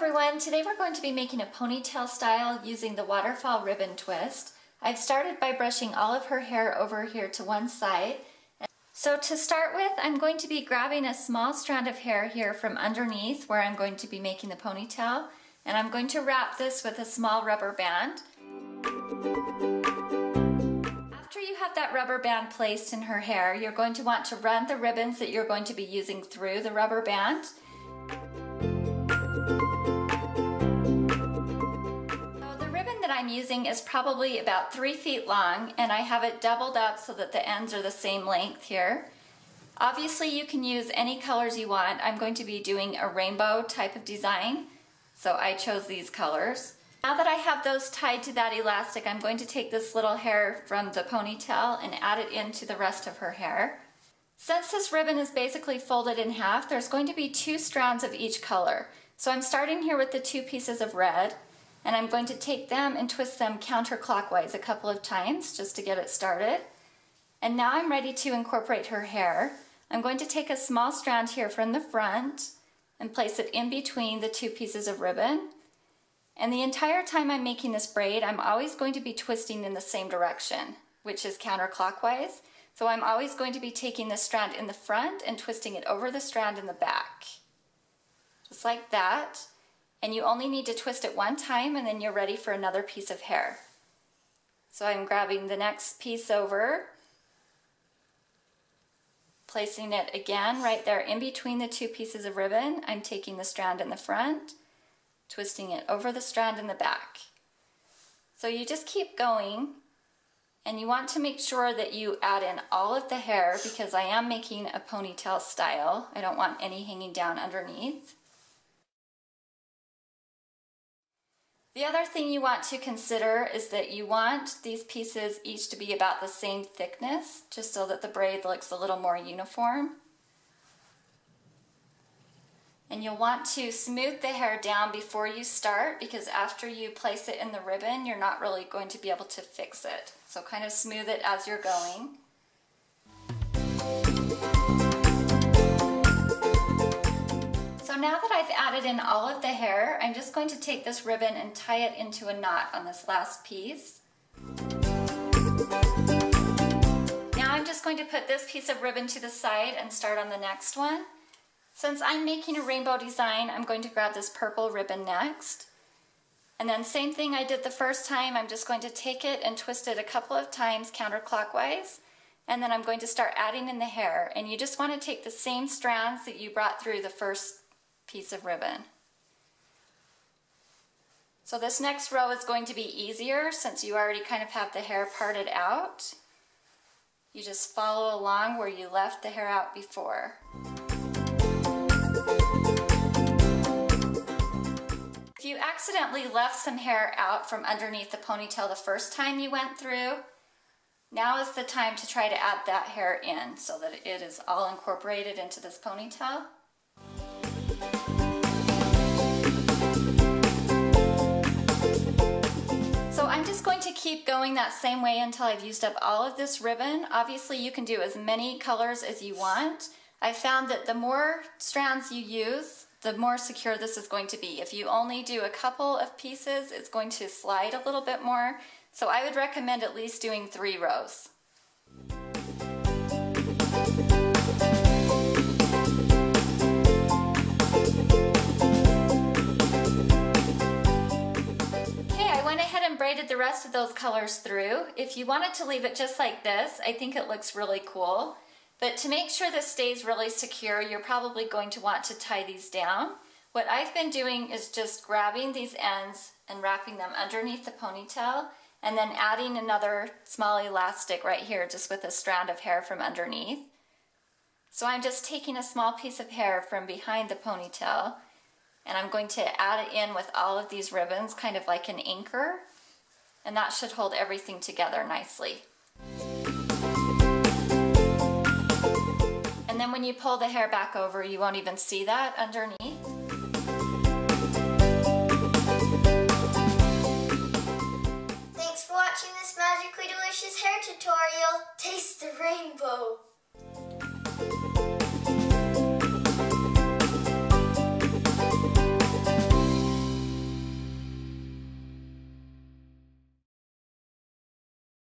everyone, today we're going to be making a ponytail style using the Waterfall ribbon twist. I've started by brushing all of her hair over here to one side. So to start with, I'm going to be grabbing a small strand of hair here from underneath where I'm going to be making the ponytail, and I'm going to wrap this with a small rubber band. After you have that rubber band placed in her hair, you're going to want to run the ribbons that you're going to be using through the rubber band. I'm using is probably about 3 feet long, and I have it doubled up so that the ends are the same length here. Obviously you can use any colors you want. I'm going to be doing a rainbow type of design, so I chose these colors. Now that I have those tied to that elastic, I'm going to take this little hair from the ponytail and add it into the rest of her hair. Since this ribbon is basically folded in half, there's going to be 2 strands of each color. So I'm starting here with the 2 pieces of red, and I'm going to take them and twist them counterclockwise a couple of times just to get it started. And now I'm ready to incorporate her hair. I'm going to take a small strand here from the front and place it in between the 2 pieces of ribbon. And the entire time I'm making this braid, I'm always going to be twisting in the same direction, which is counterclockwise. So I'm always going to be taking the strand in the front and twisting it over the strand in the back. Just like that. And you only need to twist it one time and then you're ready for another piece of hair. So I'm grabbing the next piece over, placing it again right there in between the 2 pieces of ribbon. I'm taking the strand in the front, twisting it over the strand in the back. So you just keep going, and you want to make sure that you add in all of the hair because I am making a ponytail style. I don't want any hanging down underneath. The other thing you want to consider is that you want these pieces each to be about the same thickness, just so that the braid looks a little more uniform. And you'll want to smooth the hair down before you start, because after you place it in the ribbon, you're not really going to be able to fix it. So kind of smooth it as you're going. So now that I've added in all of the hair, I'm just going to take this ribbon and tie it into a knot on this last piece. Now I'm just going to put this piece of ribbon to the side and start on the next one. Since I'm making a rainbow design, I'm going to grab this purple ribbon next. And then same thing I did the first time, I'm just going to take it and twist it a couple of times counterclockwise. And then I'm going to start adding in the hair. And you just want to take the same strands that you brought through the first piece of ribbon. So this next row is going to be easier since you already kind of have the hair parted out. You just follow along where you left the hair out before. If you accidentally left some hair out from underneath the ponytail the first time you went through, now is the time to try to add that hair in so that it is all incorporated into this ponytail. So I'm just going to keep going that same way until I've used up all of this ribbon. Obviously you can do as many colors as you want. I found that the more strands you use, the more secure this is going to be. If you only do a couple of pieces, it's going to slide a little bit more. So I would recommend at least doing 3 rows. Braided the rest of those colors through. If you wanted to leave it just like this, I think it looks really cool. But to make sure this stays really secure, you're probably going to want to tie these down. What I've been doing is just grabbing these ends and wrapping them underneath the ponytail, and then adding another small elastic right here just with a strand of hair from underneath. So I'm just taking a small piece of hair from behind the ponytail, and I'm going to add it in with all of these ribbons, kind of like an anchor. And that should hold everything together nicely. And then when you pull the hair back over, you won't even see that underneath. Thanks for watching this magically delicious hair tutorial. Taste the rainbow!